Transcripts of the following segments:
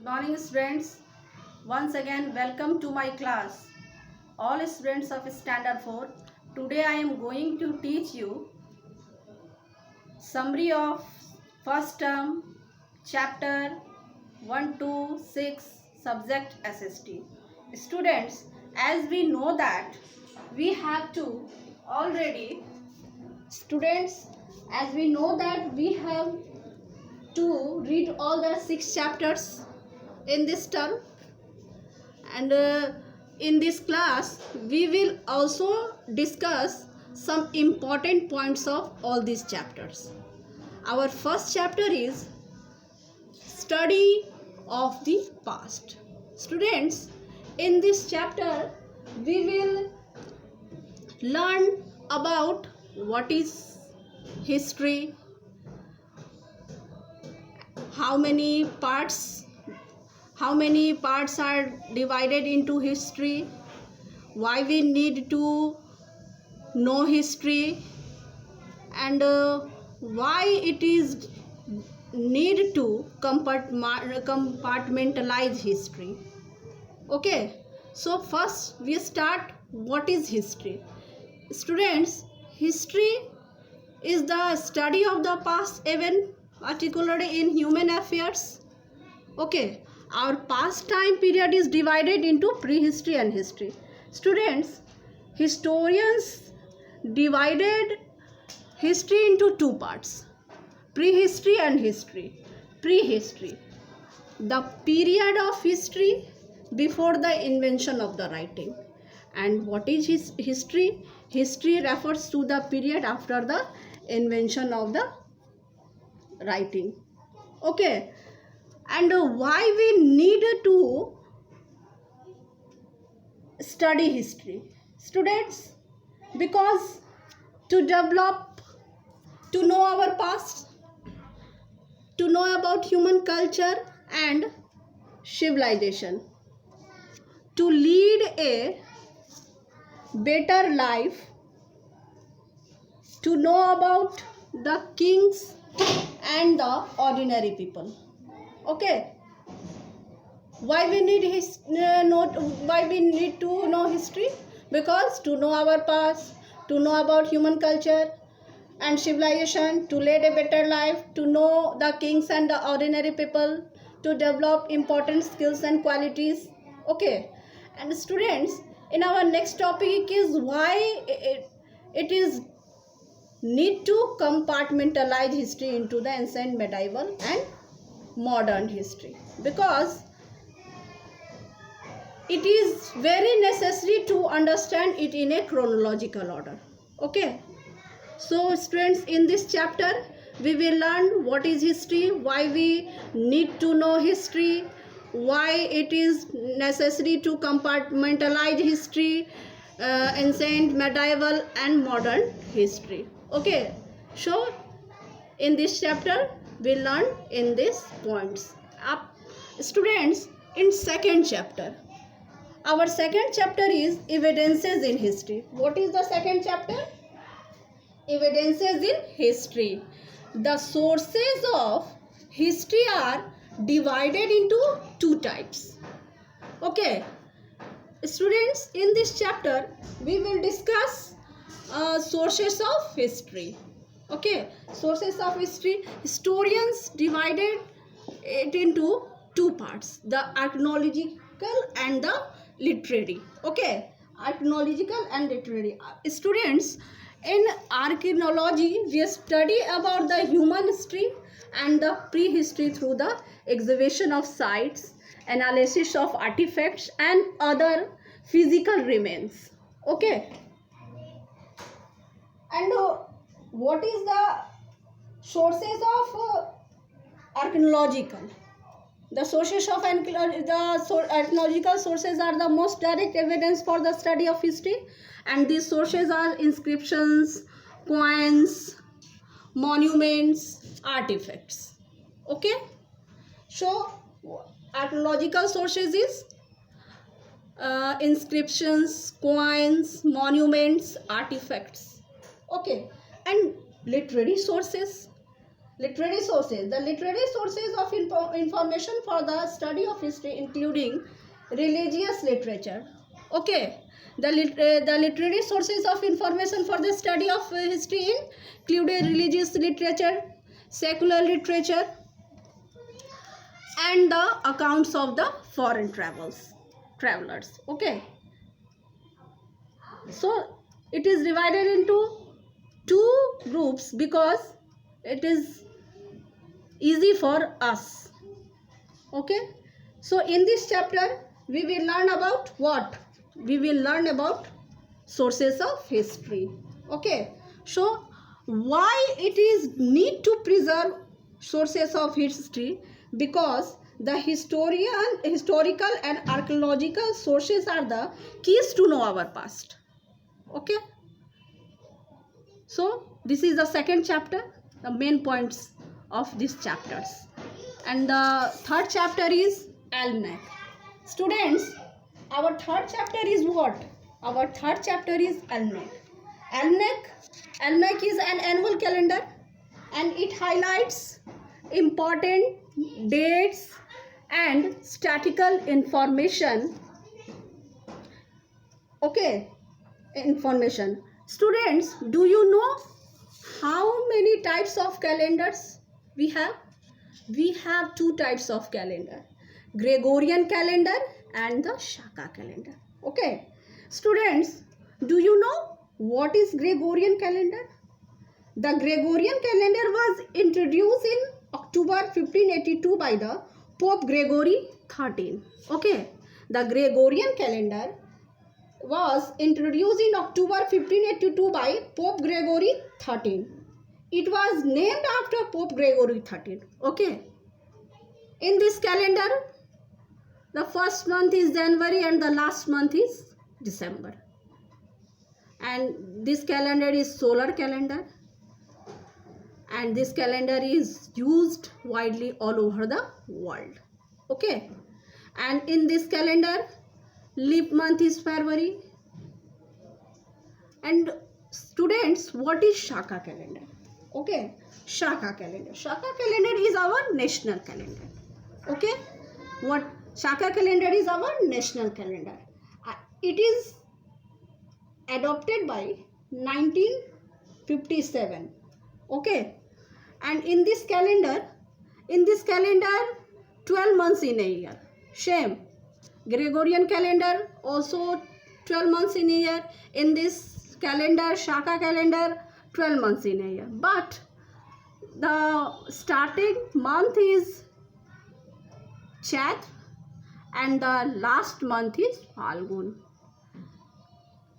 morning students. Once again welcome to my class. All students of Standard 4. Today I am going to teach you summary of first term chapter 1 to 6 subject SST. Students, as we know that we have to already students as we know that we have to read all the 6 chapters in this term, and in this class we will also discuss some important points of all these chapters. Our first chapter is study of the past. Students, in this chapter we will learn about what is history, how many parts are divided into history, why we need to know history, and why it is need to compartmentalize history. Okay, so first we start what is history. Students, history is the study of the past event, particularly in human affairs. Okay, our past time period is divided into prehistory and history. Students, historians divided history into two parts: prehistory and history. Prehistory, the period of history before the invention of the writing. And what is history? History refers to the period after the invention of the writing. Okay, and why we need to study history? Students, because to develop, to know our past, to know about human culture and civilization, to lead a better life, to know about the kings and the ordinary people. Okay, why we need why we need to know history? Because to know our past, to know about human culture and civilization, to lead a better life, to know the kings and the ordinary people, to develop important skills and qualities. Okay, and students, in our next topic is why it is need to compartmentalize history into the ancient, medieval and modern history, because it is very necessary to understand it in a chronological order. Okay, so students, in this chapter we will learn what is history, why we need to know history, why it is necessary to compartmentalize history, ancient, medieval and modern history. Okay, so in this chapter we learn in these points. Students, in second chapter, our second chapter is evidences in history. What is the second chapter? Evidences in history. The sources of history are divided into two types. Okay, students, in this chapter we will discuss sources of history. Okay, sources of history. Historians divided it into two parts: the archaeological and the literary. Okay, archaeological and literary. Students, in archaeology we study about the human history and the prehistory through the excavation of sites, analysis of artifacts and other physical remains. Okay, and what is the sources of archaeological? The sources of archaeological sources are the most direct evidence for the study of history, and these sources are inscriptions, coins, monuments, artifacts. Okay, so archaeological sources is inscriptions, coins, monuments, artifacts. Okay, and literary sources. Literary sources. The literary sources of information for the study of history, including religious literature. Okay. The literary sources of information for the study of history include religious literature, secular literature, and the accounts of the foreign travelers. Okay. So it is divided into two groups because it is easy for us. Okay. So in this chapter we will learn about what? We will learn about sources of history. Okay. So why it is need to preserve sources of history? Because the historical and archaeological sources are the keys to know our past. Okay. So this is the second chapter, the main points of these chapters. And the third chapter is almanac. Students, our third chapter is what? Our third chapter is almanac. Almanac is an annual calendar and it highlights important dates and statistical information. Okay, information. Students, do you know how many types of calendars we have? We have two types of calendar, Gregorian calendar and the Shaka calendar. Okay. Students, do you know what is Gregorian calendar? The Gregorian calendar was introduced in October 1582 by the Pope Gregory XIII. Okay. The Gregorian calendar was introduced in October 1582 by Pope Gregory XIII. It was named after Pope Gregory XIII. Okay. In this calendar, the first month is January and the last month is December. And this calendar is solar calendar. And this calendar is used widely all over the world. Okay. And in this calendar, leap month is February. And students, what is Shaka calendar? Okay, Shaka calendar. Shaka calendar is our national calendar. Okay, what Shaka calendar is our national calendar. It is adopted by 1957. Okay, and in this calendar, 12 months in a year. Same. Gregorian calendar also 12 months in a year. In this calendar, Shaka calendar, 12 months in a year. But the starting month is Chat and the last month is Falgun.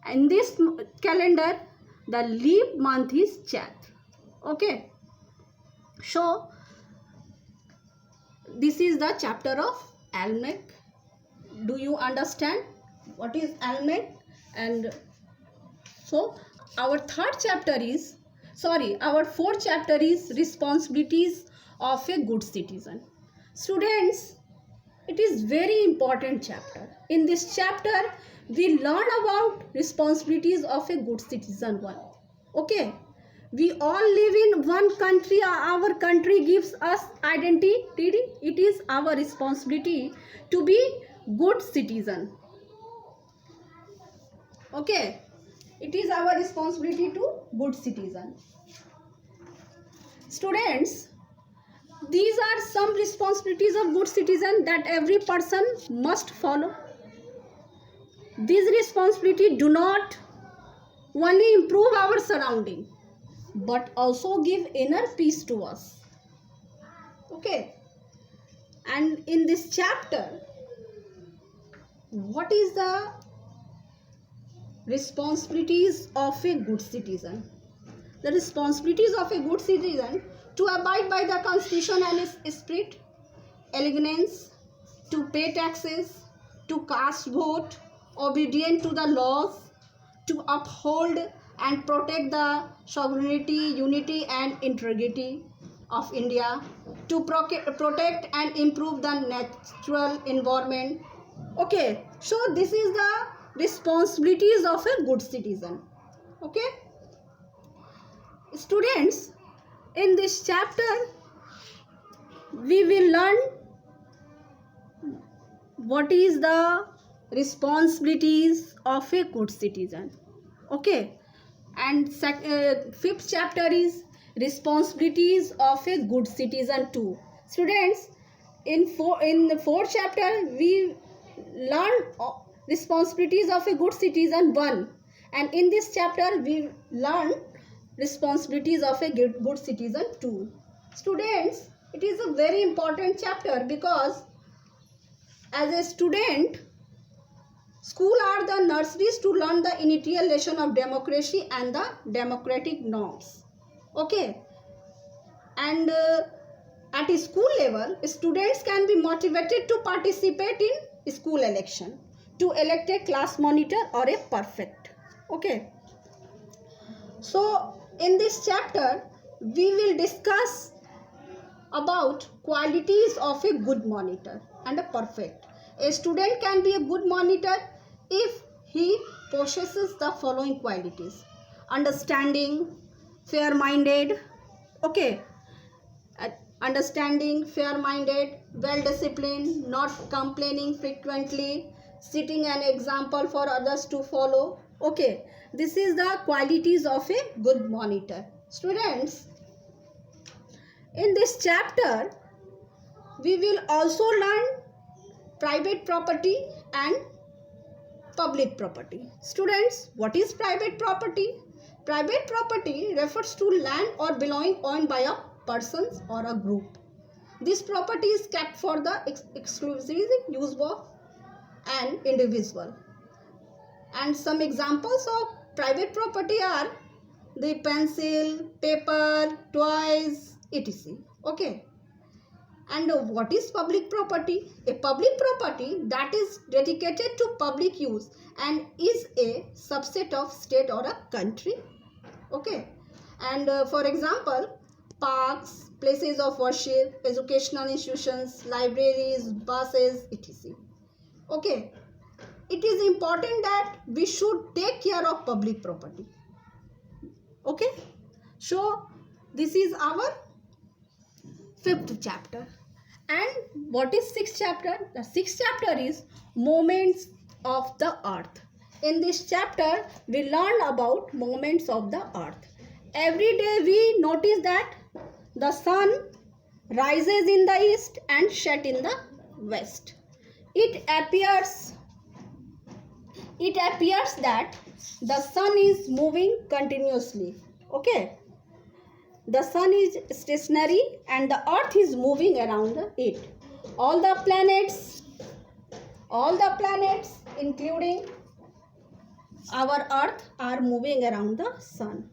In this calendar, the leap month is Chat. Okay. So, this is the chapter of almanac. Do you understand what is almanac? And so our fourth chapter is responsibilities of a good citizen. Students, it is very important chapter. In this chapter, we learn about responsibilities of a good citizen. Okay. We all live in one country. Our country gives us identity. It is our responsibility to be good citizen. Okay. It is our responsibility to good citizen. Students, these are some responsibilities of good citizen that every person must follow. These responsibilities do not only improve our surrounding, but also give inner peace to us. Okay. And in this chapter, what is the responsibilities of a good citizen? The responsibilities of a good citizen to abide by the constitution and its spirit, elegance, to pay taxes, to cast vote, obedient to the laws, to uphold and protect the sovereignty, unity and integrity of India, to protect and improve the natural environment. Okay, so this is the responsibilities of a good citizen. Okay. Students, in this chapter we will learn what is the responsibilities of a good citizen. Okay, and fifth chapter is responsibilities of a good citizen too. Students, in the fourth chapter we learn responsibilities of a good citizen 1, and in this chapter we learn responsibilities of a good citizen 2. Students, it is a very important chapter because as a student, school are the nurseries to learn the initial lesson of democracy and the democratic norms. Okay, and at a school level, students can be motivated to participate in school election to elect a class monitor or a prefect. Okay, so in this chapter we will discuss about qualities of a good monitor and a prefect. A student can be a good monitor if he possesses the following qualities: understanding, fair-minded, okay, understanding, fair-minded, well-disciplined, not complaining frequently, setting an example for others to follow. Okay, this is the qualities of a good monitor. Students, in this chapter we will also learn private property and public property. Students, what is private property? Private property refers to land or belonging owned by a person or a group. This property is kept for the exclusive use of an individual. And some examples of private property are the pencil, paper, toys, etc. Okay. And what is public property? A public property that is dedicated to public use and is a subset of state or a country. Okay. And for example, parks, places of worship, educational institutions, libraries, buses, etc. Okay. It is important that we should take care of public property. Okay. So this is our fifth chapter. And what is sixth chapter? The sixth chapter is moments of the earth. In this chapter we learn about moments of the earth. Every day we notice that the sun rises in the east and sets in the west. It appears that the sun is moving continuously. Okay, the sun is stationary and the earth is moving around it. All the planets including our earth are moving around the sun.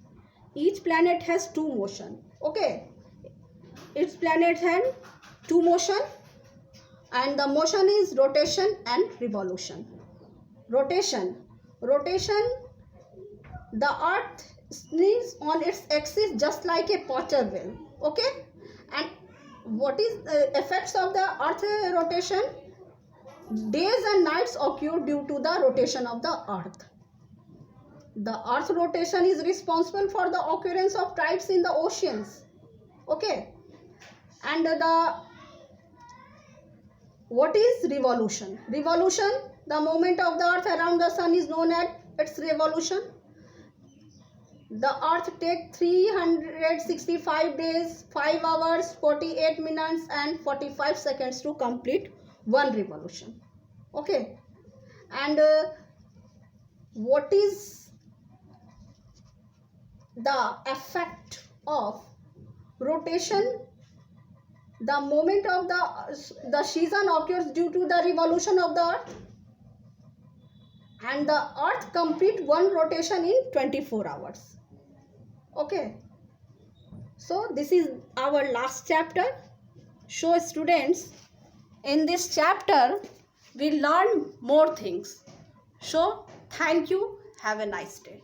Each planet has two motion. Okay, each planet has two motion, and the motion is rotation and revolution. Rotation, the earth is on its axis just like a potter wheel. Okay, and what is the effects of the earth rotation? Days and nights occur due to the rotation of the earth. The earth rotation is responsible for the occurrence of tides in the oceans. Okay, and what is revolution? Revolution, the movement of the earth around the sun is known as its revolution. The earth takes 365 days, 5 hours, 48 minutes and 45 seconds to complete one revolution. Okay, and what is the effect of rotation? The movement of the season occurs due to the revolution of the earth, and the earth complete one rotation in 24 hours. Okay, so this is our last chapter. So students, in this chapter we learn more things. So thank you, have a nice day.